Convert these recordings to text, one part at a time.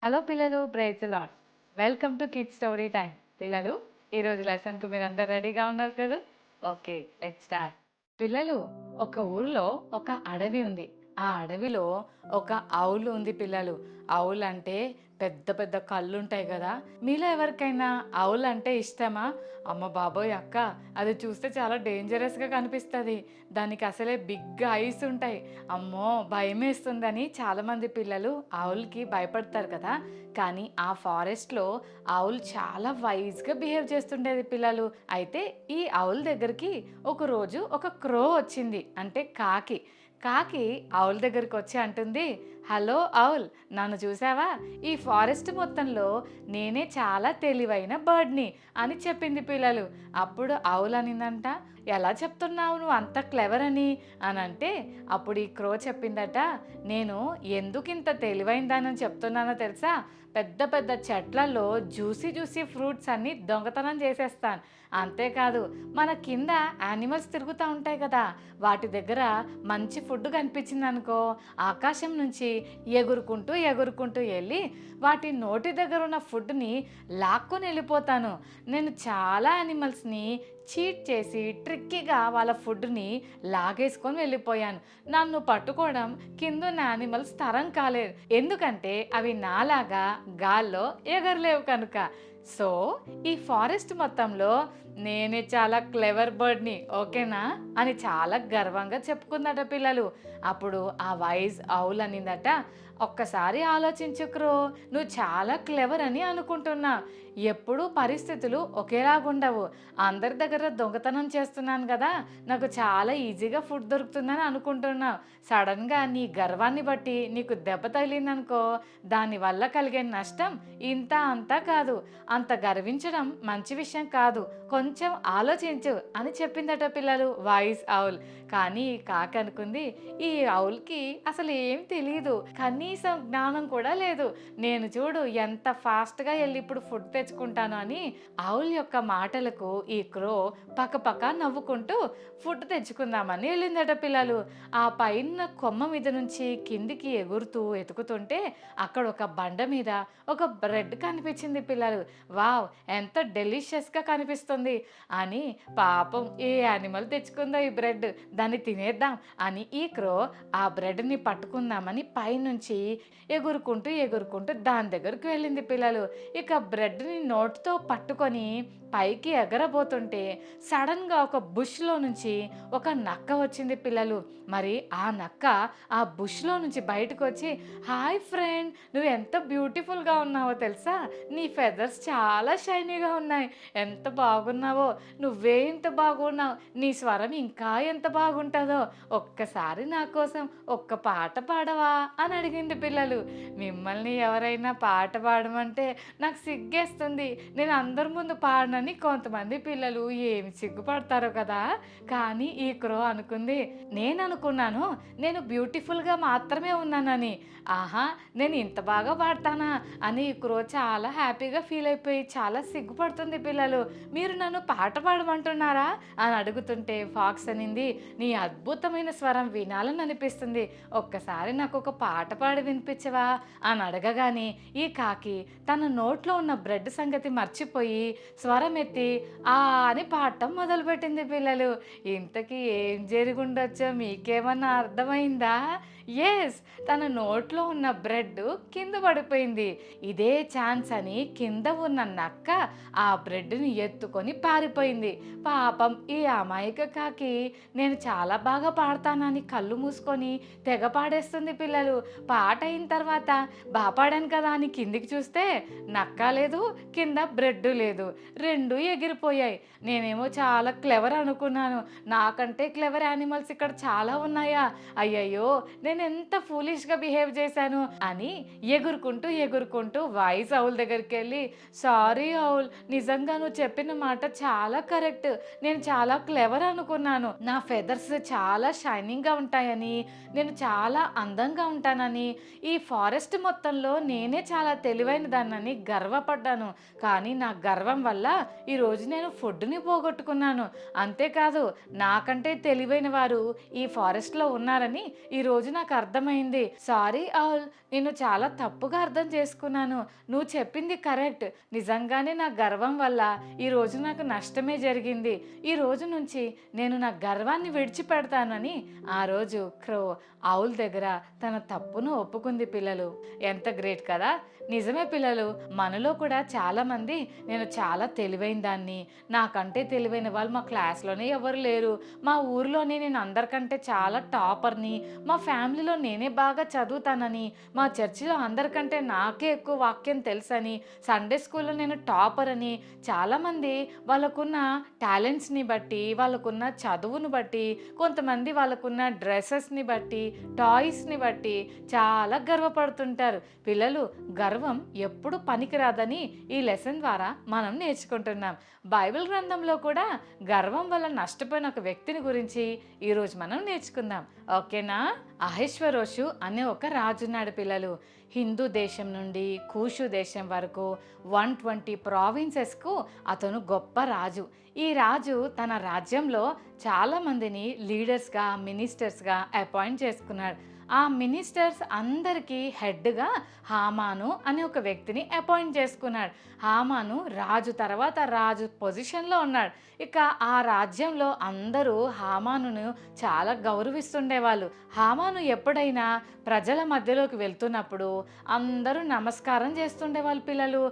Hello పిల్లలు, praise the lord. Welcome to kids story time. పిల్లలు, ఈరోజు లెసన్కు మీరు అందరు రెడీగా ఉన్నారు కదా? Okay, let's start. పిల్లలు, ఒక ఊర్లో ఒక అడవి ఉంది. ఆ అడవిలో ఒక ఆవులు ఉంది పిల్లలు. ఆవులు అంటే పెద్ద పెద్ద కళ్ళు ఉంటాయి కదా. మీలో ఎవరికైనా ఆవులు అంటే ఇష్టమా? అమ్మ బాబోయ్ అక్క, అది చూస్తే చాలా డేంజరస్గా కనిపిస్తుంది. దానికి అసలే బిగ్ ఐస్ ఉంటాయి. అమ్మో భయం వేస్తుందని చాలామంది పిల్లలు ఆవులకి భయపడతారు కదా. కానీ ఆ ఫారెస్ట్లో ఆవులు చాలా వైజ్గా బిహేవ్ చేస్తుండేది పిల్లలు. అయితే ఈ ఆవుల దగ్గరికి ఒకరోజు ఒక క్రో వచ్చింది, అంటే కాకి. కాకి ఆవుల దగ్గరికి వచ్చి అంటుంది, హలో ఆవుల్, నన్ను చూసావా? ఈ ఫారెస్ట్ మొత్తంలో నేనే చాలా తెలివైన బర్డ్ని అని చెప్పింది పిల్లలు. అప్పుడు ఆవుల్ అనిందంట, ఎలా చెప్తున్నావు నువ్వు అంత క్లెవర్ అని అంటే అప్పుడు ఈ క్రో చెప్పిందట, నేను ఎందుకు ఇంత తెలివైందని చెప్తున్నానో తెలుసా? పెద్ద పెద్ద చెట్లలో జ్యూసీ జ్యూసీ ఫ్రూట్స్ అన్నీ దొంగతనం చేసేస్తాను. అంతేకాదు, మన కింద యానిమల్స్ తిరుగుతూ ఉంటాయి కదా, వాటి దగ్గర మంచి ఫుడ్ కనిపించింది అనుకో, ఆకాశం నుంచి ఎగురుకుంటూ ఎగురుకుంటూ వెళ్ళి వాటి నోటి దగ్గర ఉన్న ఫుడ్ని లాక్కొని వెళ్ళిపోతాను. నేను చాలా యానిమల్స్ని చీట్ చేసి ట్రిక్కీగా వాళ్ళ ఫుడ్ని లాగేసుకొని వెళ్ళిపోయాను. నన్ను పట్టుకోవడం కిందున్న యానిమల్స్ తరం కాలేదు, ఎందుకంటే అవి నాలాగా గాల్లో ఎగరలేవు కనుక. సో ఈ ఫారెస్ట్ మొత్తంలో నేనే చాలా క్లెవర్ బర్డ్ని, ఓకేనా అని చాలా గర్వంగా చెప్పుకుందట పిల్లలు. అప్పుడు ఆ వైజ్ ఆవుల్ అనిందట, ఒక్కసారి ఆలోచించుకురో, నువ్వు చాలా క్లెవర్ అని అనుకుంటున్నా. ఎప్పుడూ పరిస్థితులు ఒకేలాగుండవు. అందరి దగ్గర దొంగతనం చేస్తున్నాను కదా, నాకు చాలా ఈజీగా ఫుడ్ దొరుకుతుందని అనుకుంటున్నావు. సడన్గా నీ గర్వాన్ని బట్టి నీకు దెబ్బ తగిలిందనుకో, దానివల్ల కలిగే నష్టం ఇంత అంతా కాదు. అంత గర్వించడం మంచి విషయం కాదు, కొంచెం ఆలోచించు అని చెప్పిందట పిల్లలు వాయిస్ ఆవుల్. కానీ కాకి అనుకుంది, ఈ ఆవుల్కి అసలు ఏం తెలియదు, కనీసం జ్ఞానం కూడా లేదు. నేను చూడు ఎంత ఫాస్ట్గా వెళ్ళి ఇప్పుడు ఫుడ్ తెచ్చుకుంటాను అని ఆవుల్ యొక్క మాటలకు ఈ క్రో పక్కపక్క నవ్వుకుంటూ ఫుడ్ తెచ్చుకుందామని వెళ్ళిందట పిల్లలు. ఆ పైన కొమ్మ మీద నుంచి కిందికి ఎగురుతూ ఎతుకుతుంటే అక్కడ ఒక బండ మీద ఒక బ్రెడ్ కనిపించింది పిల్లలు. వావ్, ఎంత డెలిషియస్గా కనిపిస్తుంది అని, పాపం ఏ యానిమల్ తెచ్చుకుందో ఈ బ్రెడ్, దాన్ని తినేద్దాం అని ఈ క్రో ఆ బ్రెడ్ని పట్టుకుందామని పైనుంచి ఎగురుకుంటూ ఎగురుకుంటూ దాని దగ్గరికి వెళ్ళింది పిల్లలు. ఇక బ్రెడ్ని నోటితో పట్టుకొని పైకి ఎగరబోతుంటే సడన్గా ఒక బుష్లో నుంచి ఒక నక్క వచ్చింది పిల్లలు. మరి ఆ నక్క ఆ బుష్లో నుంచి బయటకు వచ్చి, హాయ్ ఫ్రెండ్, నువ్వు ఎంత బ్యూటిఫుల్గా ఉన్నావో తెలుసా? నీ ఫెదర్స్ చాలా షైనీగా ఉన్నాయి, ఎంత బాగున్నావో, నువ్వే ఇంత బాగున్నావు, నీ స్వరం ఇంకా ఎంత బాగుంటుందో, ఒక్కసారి నా కోసం ఒక్క పాట పాడవా అని అడిగింది పిల్లలు. మిమ్మల్ని ఎవరైనా పాట పాడమంటే నాకు సిగ్గేస్తుంది, నేను అందరి ముందు పాడనని కొంతమంది పిల్లలు ఏమి సిగ్గుపడతారో కదా. కానీ ఈ క్రో అనుకుంది, నేను అనుకున్నాను నేను బ్యూటిఫుల్గా మాత్రమే ఉన్నానని. ఆహా, నేను ఇంత బాగా పాడతానా అని ఈ క్రో చాలా హ్యాపీగా ఫీల్ అయిపోయి చాలా సిగ్గుపడుతుంది పిల్లలు. మీరు నన్ను పాట పాడమంటున్నారా అని అడుగుతుంటే ఫాక్స్ అనింది, నీ అద్భుతమైన స్వరం వినాలని అనిపిస్తుంది, ఒక్కసారి నాకు ఒక పాట పాడి వినిపించవా అని అడగగానే ఈ కాకి తన నోట్లో ఉన్న బ్రెడ్ సంగతి మర్చిపోయి స్వరం ఎత్తి ఆ అని పాడటం మొదలుపెట్టింది పిల్లలు. ఇంతకీ ఏం జరిగి ఉండొచ్చో మీకేమన్నా అర్థమైందా? ఎస్, తన నోట్లో ఉన్న బ్రెడ్ కింద పడిపోయింది. ఇదే ఛాన్స్ అని కింద ఉన్న నక్క ఆ బ్రెడ్ని ఎత్తుకొని పారిపోయింది. పాపం ఈ అమాయక కాకి నేను చాలా బాగా పాడతానని కళ్ళు మూసుకొని తెగ పాడేస్తుంది పిల్లలు. పాట అయిన తర్వాత బాగా పాడాను కదా అని కిందికి చూస్తే నక్క లేదు, కింద బ్రెడ్ లేదు, రెండు ఎగిరిపోయాయి. నేనేమో చాలా క్లెవర్ అనుకున్నాను, నాకంటే క్లెవర్ యానిమల్స్ ఇక్కడ చాలా ఉన్నాయా, అయ్యయ్యో నేను ఎంత ఫూలిష్గా బిహేవ్ చేశాను అని ఎగురుకుంటూ ఎగురుకుంటూ వాయిస్ ఆవుల్ దగ్గరికి వెళ్ళి, సారీ ఆవుల్, నిజంగా నువ్వు చెప్పిన మాట చాలా కరెక్ట్, నేను చాలా క్లెవర్ అనుకున్నాను, నా ఫెదర్స్ చాలా షైనింగ్గా ఉంటాయని, నేను చాలా అందంగా ఉంటానని, ఈ ఫారెస్ట్ మొత్తంలో నేనే చాలా తెలివైన దాన్నని గర్వపడ్డాను. కానీ నా గర్వం వల్ల ఈరోజు నేను ఫుడ్ని పోగొట్టుకున్నాను. అంతేకాదు నాకంటే తెలివైన వారు ఈ ఫారెస్ట్లో ఉన్నారని ఈరోజు నాకు అర్థమైంది. సారీ ఆల్, నేను చాలా తప్పుగా అర్థం చేసుకున్నాను. నువ్వు చెప్పింది కరెక్ట్. నిజంగానే నా గర్వం వల్ల ఈరోజు నాకు నష్టమే జరిగింది. ఈ రోజు నుంచి నేను నా గర్వాన్ని విడిచిపెడతానని ఆ రోజు క్రో ఆవుల్ దగ్గర తన తప్పును ఒప్పుకుంది పిల్లలు. ఎంత గ్రేట్ కదా. నిజమే పిల్లలు, మనలో కూడా చాలామంది నేను చాలా తెలివైన దాన్ని, నాకంటే తెలివైన వాళ్ళు మా క్లాస్లోనే ఎవరు లేరు, మా ఊరిలోనే నేను అందరికంటే చాలా టాపర్ని, మా ఫ్యామిలీలో నేనే బాగా చదువుతానని, మా చర్చిలో అందరికంటే నాకే ఎక్కువ వాక్యం తెలుసని, సండే స్కూల్లో నేను టాపర్ అని చాలామంది వాళ్ళకున్న టాలెంట్స్ని బట్టి, వాళ్ళకున్న చదువును బట్టి, కొంతమంది వాళ్ళకున్న డ్రెస్సెస్ని బట్టి, టాయ్స్ని బట్టి చాలా గర్వపడుతుంటారు. పిల్లలు, గర్వం ఎప్పుడు పనికిరాదని ఈ లెసన్ ద్వారా మనం నేర్చుకుంటున్నాం. బైబిల్ గ్రంథంలో కూడా గర్వం వల్ల నష్టపోయిన ఒక వ్యక్తిని గురించి ఈరోజు మనం నేర్చుకుందాం. ఓకేనా? అహేశ్వరోషు అనే ఒక రాజున్నాడు పిల్లలు. హిందూ దేశం నుండి కూషు దేశం వరకు 120 ప్రావిన్సెస్కు అతను గొప్ప రాజు. ఈ రాజు తన రాజ్యంలో చాలామందిని లీడర్స్గా, మినిస్టర్స్గా అపాయింట్ చేసుకున్నాడు. ఆ మినిస్టర్స్ అందరికీ హెడ్గా హామాను అనే ఒక వ్యక్తిని అపాయింట్ చేసుకున్నాడు. హామాను రాజు తర్వాత రాజు పొజిషన్లో ఉన్నాడు. ఇక ఆ రాజ్యంలో అందరూ హామానును చాలా గౌరవిస్తుండేవాళ్ళు. హామాను ఎప్పుడైనా ప్రజల మధ్యలోకి వెళ్తున్నప్పుడు అందరూ నమస్కారం చేస్తుండేవాళ్ళు పిల్లలు.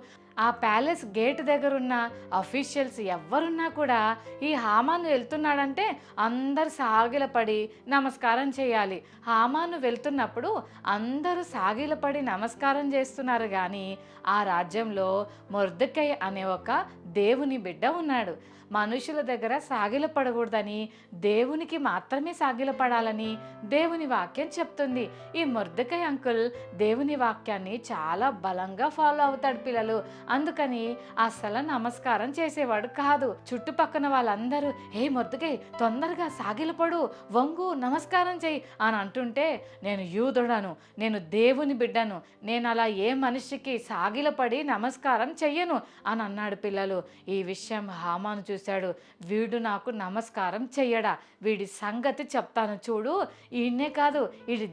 ఆ ప్యాలెస్ గేట్ దగ్గర ఉన్న అఫీషియల్స్ ఎవరున్నా కూడా ఈ హామాను వెళ్తున్నాడంటే అందరు సాగిలపడి నమస్కారం చేయాలి. హామాను వెళ్తున్నప్పుడు అందరూ సాగిలపడి నమస్కారం చేస్తున్నారు. కానీ ఆ రాజ్యంలో మొర్దెకై అనే ఒక దేవుని బిడ్డ ఉన్నాడు. మనుషుల దగ్గర సాగిలపడకూడదని, దేవునికి మాత్రమే సాగిలపడాలని దేవుని వాక్యం చెప్తుంది. ఈ మొర్దెకై అంకుల్ దేవుని వాక్యాన్ని చాలా బలంగా ఫాలో అవుతాడు పిల్లలు. అందుకని అసలు నమస్కారం చేసేవాడు కాదు. చుట్టుపక్కన వాళ్ళందరూ ఏ మొర్దెకై తొందరగా సాగిలపడు, వంగు, నమస్కారం చెయ్యి అని అంటుంటే, నేను యూదుడను, నేను దేవుని బిడ్డను, నేను అలా ఏ మనిషికి సాగిలపడి నమస్కారం చెయ్యను అని అన్నాడు పిల్లలు. ఈ విషయం హామాను చూశాడు. వీడు నాకు నమస్కారం చెయ్యడా, వీడి సంగతి చెప్తాను చూడు, ఈయనే కాదు వీడి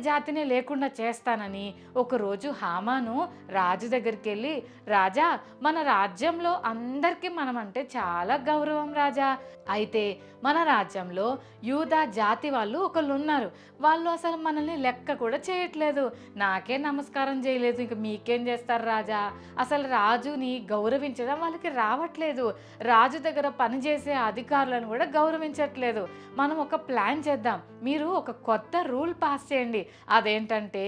జాతినే లేకుండా చేస్తానని ఒకరోజు హామాను రాజు దగ్గరికి వెళ్ళి, రాజా, మన రాజ్యంలో అందరికీ మనం అంటే చాలా గౌరవం రాజా. అయితే మన రాజ్యంలో యూదా జాతి వాళ్ళు ఒకళ్ళు ఉన్నారు. వాళ్ళు అసలు మనల్ని లెక్క కూడా చేయట్లేదు, నాకే నమస్కారం చేయలేదు, ఇంక మీకేం చేస్తారు రాజా. అసలు రాజుని గౌరవించడం వాళ్ళకి రావట్లేదు. రాజు దగ్గర పనిచేసే అధికారులను కూడా గౌరవించట్లేదు. మనం ఒక ప్లాన్ చేద్దాం. మీరు ఒక కొత్త రూల్ పాస్ చేయండి. అదేంటంటే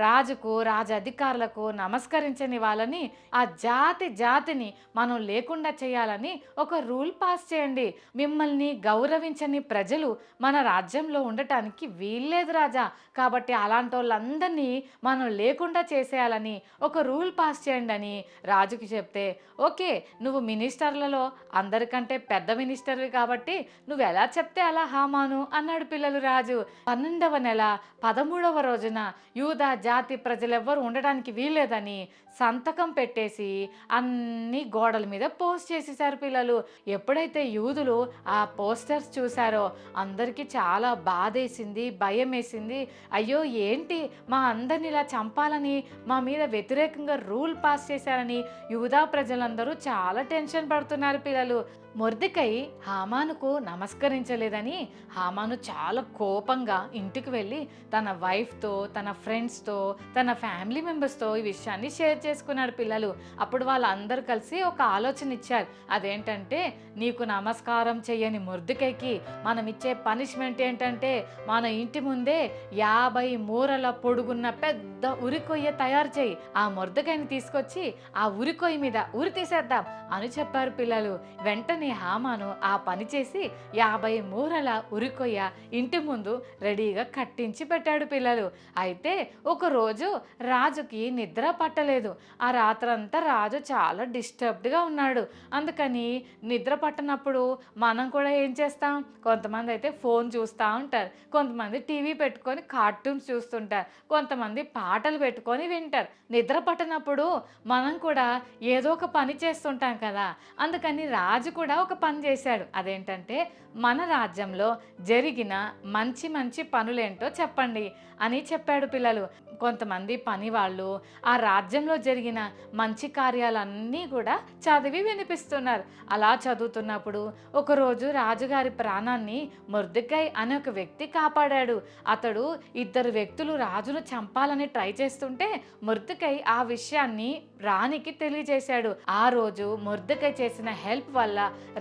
రాజుకు, రాజు అధికారులకు నమస్కరించని వాళ్ళని, ఆ జాతిని మనం లేకుండా చేయాలని ఒక రూల్ పాస్ చేయండి. మిమ్మల్ని గౌరవించని ప్రజలు మన రాజ్యంలో ఉండటానికి వీల్లేదు రాజా. కాబట్టి అలాంటి వాళ్ళందరినీ మనం లేకుండా చేసేయాలని ఒక రూల్ పాస్ చేయండి అని రాజుకి చెప్తే, ఓకే, నువ్వు మినిస్టర్లలో అందరికంటే పెద్ద మినిస్టర్వి కాబట్టి నువ్వు ఎలా చెప్తే అలా హామాను అన్నాడు పిల్లలు రాజు. 12వ నెల 13వ రోజున యూదా జాతి ప్రజలెవ్వరు ఉండడానికి వీల్లేదని సంతకం పెట్టేసి అన్ని గోడల మీద పోస్ట్ చేసేసారు పిల్లలు. ఎప్పుడైతే యూదులు ఆ పోస్టర్స్ చూసారో అందరికీ చాలా బాధేసింది, భయం వేసింది. అయ్యో, ఏంటి మా అందరిని ఇలా చంపాలని, మా మీద వ్యతిరేకంగా రూల్ పాస్ చేశారని యూదా ప్రజలందరూ చాలా టెన్షన్ పడుతున్నారు పిల్లలు. మొర్దెకై హామానుకు నమస్కరించలేదని హామాను చాలా కోపంగా ఇంటికి వెళ్ళి తన వైఫ్తో, తన ఫ్రెండ్స్తో, తన ఫ్యామిలీ మెంబర్స్తో ఈ విషయాన్ని షేర్ చేసుకున్నాడు పిల్లలు. అప్పుడు వాళ్ళందరూ కలిసి ఒక ఆలోచన ఇచ్చారు. అదేంటంటే, నీకు నమస్కారం చెయ్యని మొర్దెకైకి మనం ఇచ్చే పనిష్మెంట్ ఏంటంటే, మన ఇంటి ముందే 50 మూరల పొడుగున్న పెద్ద ఉరికొయ్య తయారు చేయి, ఆ మొర్దెకైని తీసుకొచ్చి ఆ ఉరికొయ్య మీద ఉరి తీసేద్దాం అని చెప్పారు పిల్లలు. వెంటనే వెంటనే హామాను ఆ పని చేసి 50 మూరల ఉరికొయ్య ఇంటి ముందు రెడీగా కట్టించి పెట్టాడు పిల్లలు. అయితే ఒకరోజు రాజుకి నిద్ర పట్టలేదు. ఆ రాత్రంతా రాజు చాలా డిస్టర్బ్డ్గా ఉన్నాడు. అందుకని నిద్ర పట్టనప్పుడు మనం కూడా ఏం చేస్తాం, కొంతమంది అయితే ఫోన్ చూస్తూ ఉంటారు, కొంతమంది టీవీ పెట్టుకొని కార్టూన్స్ చూస్తుంటారు, కొంతమంది పాటలు పెట్టుకొని వింటారు. నిద్ర పట్టనప్పుడు మనం కూడా ఏదో ఒక పని చేస్తుంటాం కదా. అందుకని రాజు కూడా ఒక పని చేశాడు. అదేంటంటే, మన రాజ్యంలో జరిగిన మంచి మంచి పనులేంటో చెప్పండి అని చెప్పాడు పిల్లలు. కొంతమంది పని వాళ్ళు ఆ రాజ్యంలో జరిగిన మంచి కార్యాలన్నీ కూడా చదివి వినిపిస్తున్నారు. అలా చదువుతున్నప్పుడు ఒకరోజు రాజుగారి ప్రాణాన్ని మొర్దెకై అనే ఒక వ్యక్తి కాపాడాడు. అతడు 2 వ్యక్తులు రాజును చంపాలని ట్రై చేస్తుంటే మొర్దెకై ఆ విషయాన్ని రాణికి తెలియజేశాడు. ఆ రోజు మొర్దెకై చేసిన హెల్ప్ వల్ల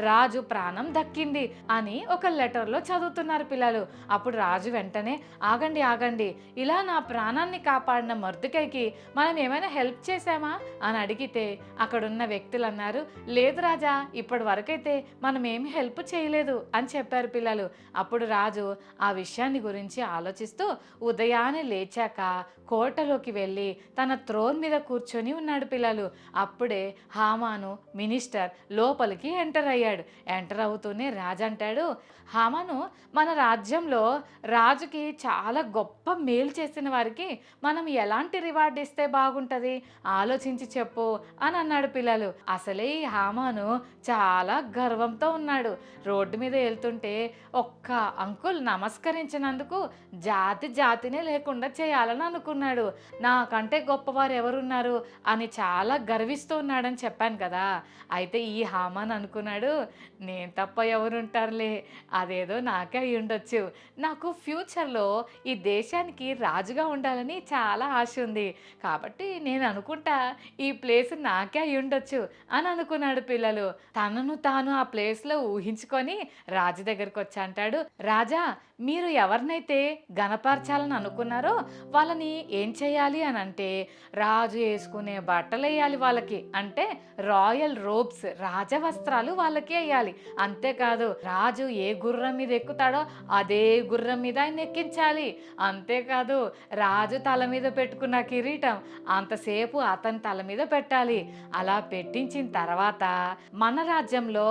రాజు ప్రాణం దక్కింది అని ఒక లెటర్లో చదువుతున్నారు పిల్లలు. అప్పుడు రాజు వెంటనే ఆగండి ఆగండి, ఇలా నా ప్రాణాన్ని కాపాడిన మొర్దెకైకి మనం ఏమైనా హెల్ప్ చేశామా అని అడిగితే అక్కడున్న వ్యక్తులు అన్నారు, లేదు రాజా, ఇప్పటి వరకైతే మనం ఏమి హెల్ప్ చేయలేదు అని చెప్పారు పిల్లలు. అప్పుడు రాజు ఆ విషయాన్ని గురించి ఆలోచిస్తూ ఉదయాన్నే లేచాక కోటలోకి వెళ్ళి తన థ్రోన్ మీద కూర్చొని ఉన్నాడు పిల్లలు. అప్పుడే హామాను మినిస్టర్ లోపలికి ఎంటర్ అయ్యాడు. ఎంటర్ అవుతూనే రాజు అంటాడు, హామాను, మన రాజ్యంలో రాజుకి చాలా గొప్ప మేలు చేసిన వారికి మనం ఎలాంటి రివార్డ్ ఇస్తే బాగుంటుంది, ఆలోచించి చెప్పు అని అన్నాడు పిల్లలు. అసలే ఈ హామాను చాలా గర్వంతో ఉన్నాడు. రోడ్డు మీద వెళ్తుంటే ఒక్క అంకుల్ నమస్కరించినందుకు జాతినే లేకుండా చేయాలని అనుకున్నాడు. నాకంటే గొప్పవారు ఎవరున్నారు అని చాలా గర్విస్తూ ఉన్నాడని చెప్పాను కదా. అయితే ఈ హామాన్ అనుకున్నాడు, నేను తప్ప ఎవరుంటారులే, అదేదో నాకే అయి ఉండొచ్చు, నాకు ఫ్యూచర్లో ఈ దేశానికి రాజుగా ఉండాలని చాలా ఆశ ఉంది, కాబట్టి నేను అనుకుంటా ఈ ప్లేస్ నాకే అయి ఉండొచ్చు అని అనుకున్నాడు పిల్లలు. తనను తాను ఆ ప్లేస్లో ఊహించుకొని రాజు దగ్గరికి వచ్చి అంటాడు, రాజా, మీరు ఎవరినైతే గణపరచాలని అనుకున్నారో వాళ్ళని ఏం చేయాలి అని అంటే, రాజు వేసుకునే బట్టలు వేయాలి వాళ్ళకి, అంటే రాయల్ రోబ్స్, రాజవస్త్రాలు వాళ్ళకి వేయాలి. అంతేకాదు రాజు ఏ గుర్రం మీద ఎక్కుతాడో అదే గుర్రం మీద ఆయన ఎక్కించాలి. అంతేకాదు రాజు తల మీద పెట్టుకున్న కిరీటం అంతసేపు అతని తల మీద పెట్టాలి. అలా పెట్టించిన తర్వాత మన రాజ్యంలో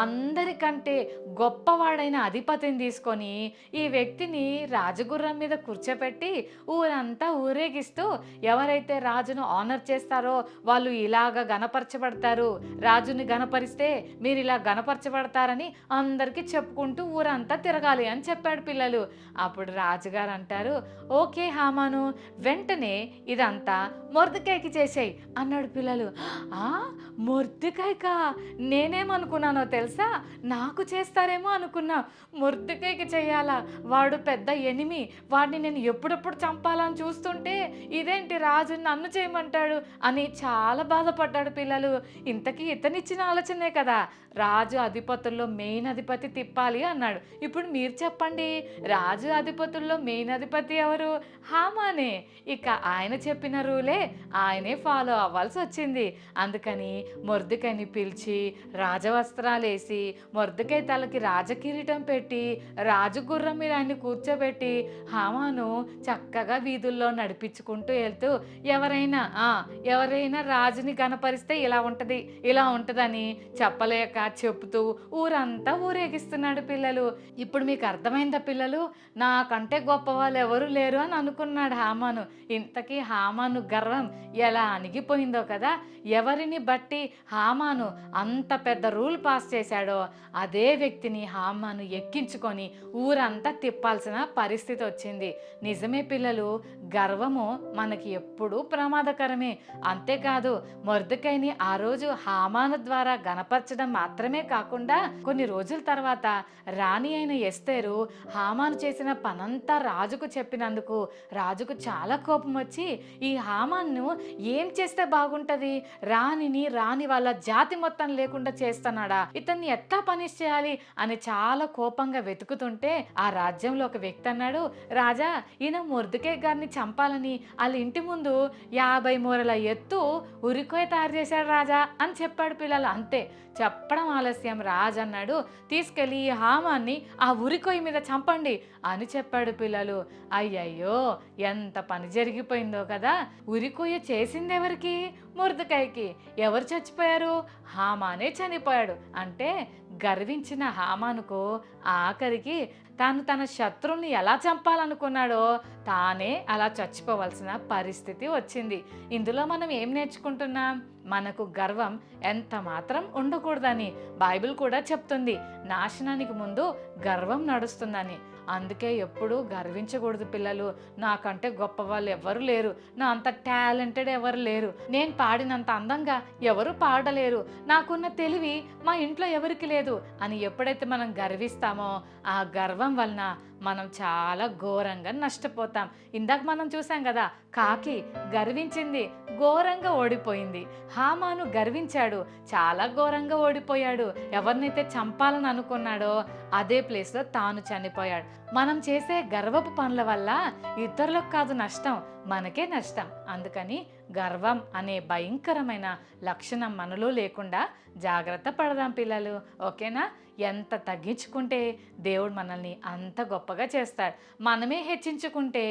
అందరికంటే గొప్పవాడైన అధిపతిని తీసుకొని ఈ వ్యక్తిని రాజగుర్రం మీద కూర్చోపెట్టి ఊరంతా ఊరేగిస్తూ ఎవరైతే రాజును ఆనర్ చేస్తారో వాళ్ళు ఇలాగా గణపరచబడతారు, రాజుని గణపరిస్తే మీరు ఇలా గణపరచబడతారని అందరికీ చెప్పుకుంటూ ఊరంతా తిరగాలి అని చెప్పాడు పిల్లలు. అప్పుడు రాజుగారు అంటారు, ఓకే హామాను, వెంటనే ఇదంతా మొర్దెకైకి చేసేయి అన్నాడు పిల్లలు. మొర్దెకైకా? నేనేమనుకున్నానో తెలుసా, నాకు చేస్తారేమో అనుకున్నా. మొర్దెకైకి చేయాలా? వాడు పెద్ద ఎనిమి, వాడిని నేను ఎప్పుడెప్పుడు చంపాలని చూస్తుంటే ఇదేంటి రాజు నన్ను చేయమంటాడు అని చాలా బాధపడ్డాడు పిల్లలు. ఇంతకీ ఇతనిచ్చిన ఆలోచనే కదా రాజు అధిపతుల్లో మెయిన్ అధిపతి తిప్పాలి అన్నాడు. ఇప్పుడు మీరు చెప్పండి, రాజు అధిపతుల్లో మెయిన్ అధిపతి ఎవరు? హామానే. ఇక ఆయన చెప్పిన రూలే ఆయనే ఫాలో అవ్వాల్సి వచ్చింది. అందుకని మొర్దెకైని పిలిచి రాజవస్త్రాలు వేసి మొర్దెకై తలకి రాజకిరీటం పెట్టి రాజగుర్రం మీద ఆయన్ని కూర్చోబెట్టి హామాను చక్కగా వీధుల్లో నడిపించుకుంటూ వెళ్తూ ఎవరైనా రాజుని గణపరిస్తే ఇలా ఉంటది ఇలా ఉంటదని చెప్పలేక చెప్తూ ఊరంతా ఊరేగిస్తున్నాడు పిల్లలు. ఇప్పుడు మీకు అర్థమైందా పిల్లలు, నాకంటే గొప్ప వాళ్ళు ఎవరు లేరు అని అనుకున్నాడు హామాను. ఇంతకీ హామాను గర్వం ఎలా అణిగిపోయిందో కదా. ఎవరిని బట్టి హామాను అంత పెద్ద రూల్ పాస్ చేశాడో అదే వ్యక్తిని హామాను ఎక్కించుకొని ఊరంతా తిప్పాల్సిన పరిస్థితి వచ్చింది. నిజమే పిల్లలు, గర్వము మనకి ఎప్పుడూ ప్రమాదకరమే. అంతేకాదు మొర్దెకైని ఆ రోజు హామాను ద్వారా గణపరచడం మాత్రమే కాకుండా కొన్ని రోజుల తర్వాత రాణి అయిన ఎస్తేరు హామాను చేసిన పనంతా రాజుకు చెప్పినందుకు రాజుకు చాలా కోపం వచ్చి ఈ హామాన్ను ఏం చేస్తే బాగుంటది, రాణి వాళ్ళ జాతి మొత్తం లేకుండా చేస్తున్నాడా, ఇతన్ని ఎట్లా పనిష్ చేయాలి అని చాలా కోపంగా వెతుకుతుంటే ఆ ఆ రాజ్యంలో ఒక వ్యక్తి అన్నాడు, రాజా ఈయన మొర్దుకై గారిని చంపాలని వాళ్ళ ఇంటి ముందు 50 మూరల ఎత్తు ఉరికొయ్య తయారు చేశాడు రాజా అని చెప్పాడు పిల్లలు. అంతే, చెప్పడం ఆలస్యం. రాజు అన్నాడు, తీసుకెళ్ళి ఈ హామాన్ని ఆ ఉరికొయ్య మీద చంపండి అని చెప్పాడు పిల్లలు. అయ్యయ్యో, ఎంత పని జరిగిపోయిందో కదా. ఉరికొయ్య చేసింది ఎవరికి? మొర్దుకైకి. ఎవరు చచ్చిపోయారు? హామానే చనిపోయాడు. అంటే గర్వించిన హామానుకు ఆఖరికి తాను తన శత్రువుని ఎలా చంపాలనుకున్నాడో తానే అలా చచ్చిపోవలసిన పరిస్థితి వచ్చింది. ఇందులో మనం ఏం నేర్చుకుంటున్నాం? మనకు గర్వం ఎంత మాత్రం ఉండకూడదని బైబిల్ కూడా చెప్తుంది. నాశనానికి ముందు గర్వం నడుస్తుందని. అందుకే ఎప్పుడూ గర్వించకూడదు పిల్లలు. నాకంటే గొప్ప వాళ్ళు ఎవరు లేరు, నా అంత టాలెంటెడ్ ఎవరు లేరు, నేను పాడినంత అందంగా ఎవరు పాడలేరు, నాకున్న తెలివి మా ఇంట్లో ఎవరికి లేదు అని ఎప్పుడైతే మనం గర్విస్తామో ఆ గర్వం వలన మనం చాలా ఘోరంగా నష్టపోతాం. ఇందాక మనం చూసాం కదా, కాకి గర్వించింది, ఘోరంగా ఓడిపోయింది. హామాను గర్వించాడు, చాలా ఘోరంగా ఓడిపోయాడు. ఎవరినైతే చంపాలని అనుకున్నాడో అదే ప్లేస్లో తాను చనిపోయాడు. మనం చేసే గర్వపు పనుల వల్ల ఇతరులకు కాదు నష్టం, మనకే నష్టం. అందుకని గర్వం అనే భయంకరమైన లక్షణం మనలో లేకుండా జాగ్రత్త పడదాం పిల్లలు. ఓకేనా? ఎంత తగ్గించుకుంటే దేవుడు మనల్ని అంత గొప్పగా చేస్తాడు. మనమే హెచ్చించుకుంటే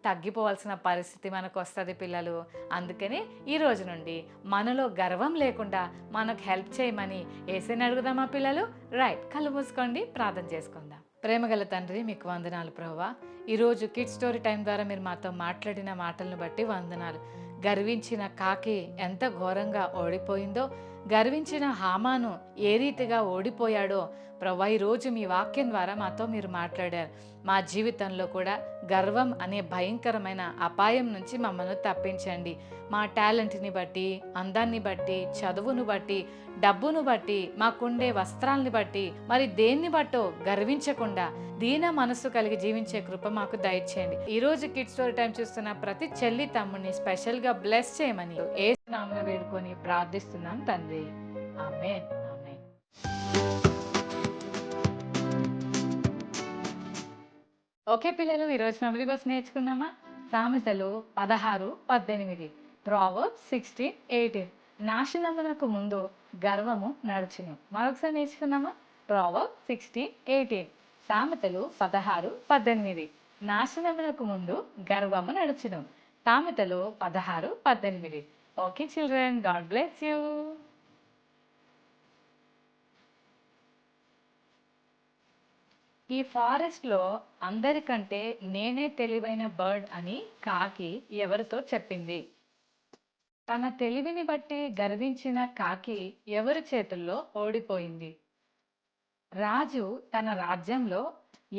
తగ్గిపోవాల్సిన పరిస్థితి మనకు వస్తుంది పిల్లలు. అందుకని ఈ రోజు నుండి మనలో గర్వం లేకుండా మనకు హెల్ప్ చేయమని యేసుని అడుగుదామా పిల్లలు? రైట్, కళ్ళు మూసుకోండి, ప్రార్థన చేసుకుందాం. ప్రేమగల తండ్రి, మీకు వందనాలు ప్రభువా. ఈరోజు కిడ్స్ స్టోరీ టైం ద్వారా మీరు మాతో మాట్లాడిన మాటలను బట్టి వందనాలు. గర్వించిన కాకి ఎంత ఘోరంగా ఓడిపోయిందో, గర్వించిన హామాను ఏ రీతిగా ఓడిపోయాడో ప్రభువా, ఈరోజు మీ వాక్యం ద్వారా మాతో మీరు మాట్లాడారు. మా జీవితంలో కూడా గర్వం అనే భయంకరమైన అపాయం నుంచి మమ్మల్ని తప్పించండి. మా టాలెంట్ని బట్టి, అందాన్ని బట్టి, చదువును బట్టి, డబ్బును బట్టి, మాకుండే వస్త్రాలని బట్టి, మరి దేన్ని బట్టో గర్వించకుండా దీన మనసు కలిగి జీవించే కృప మాకు దయచేయండి. ఈ రోజు కిడ్స్ స్టోరీ టైం చూస్తున్న ప్రతి చెల్లి తమ్ముడిని స్పెషల్గా బ్లెస్ చేయమని యేసు నామమున వేడుకొని ప్రార్థిస్తున్నాం తండ్రి. ఆమేన్. ఆమేన్. ఓకే పిల్లలు, ఈరోజు మెమరీ బస్ నేర్చుకున్నామా? సామెతలు 16:18, ప్రావర్బ్స్ 16:18. నాశనమునకు ముందు గర్వము నడుచును. మరొకసారి నేర్చుకున్నామా? ప్రావర్బ్స్ 16:18. సామెతలు 16:18. నాశనమునకు ముందు గర్వము నడుచును. సామెతలు 16:18. Okay children, God bless you. ఈ ఫారెస్ట్లో అందరికంటే నేనే తెలివైన బర్డ్ అని కాకి ఎవరితో చెప్పింది? తన తెలివిని బట్టి గర్వించిన కాకి ఎవరి చేతుల్లో ఓడిపోయింది? రాజు తన రాజ్యంలో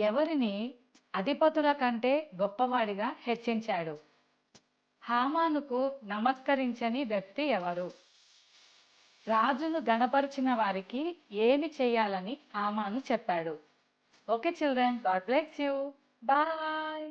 ఎవరిని అధిపతుల కంటే గొప్పవాడిగా హెచ్చించాడు? హామానుకు నమస్కరించని వ్యక్తి ఎవరు? రాజును గణపరిచిన వారికి ఏమి చేయాలని హామాను చెప్పాడు? Okay children, God bless you. Bye.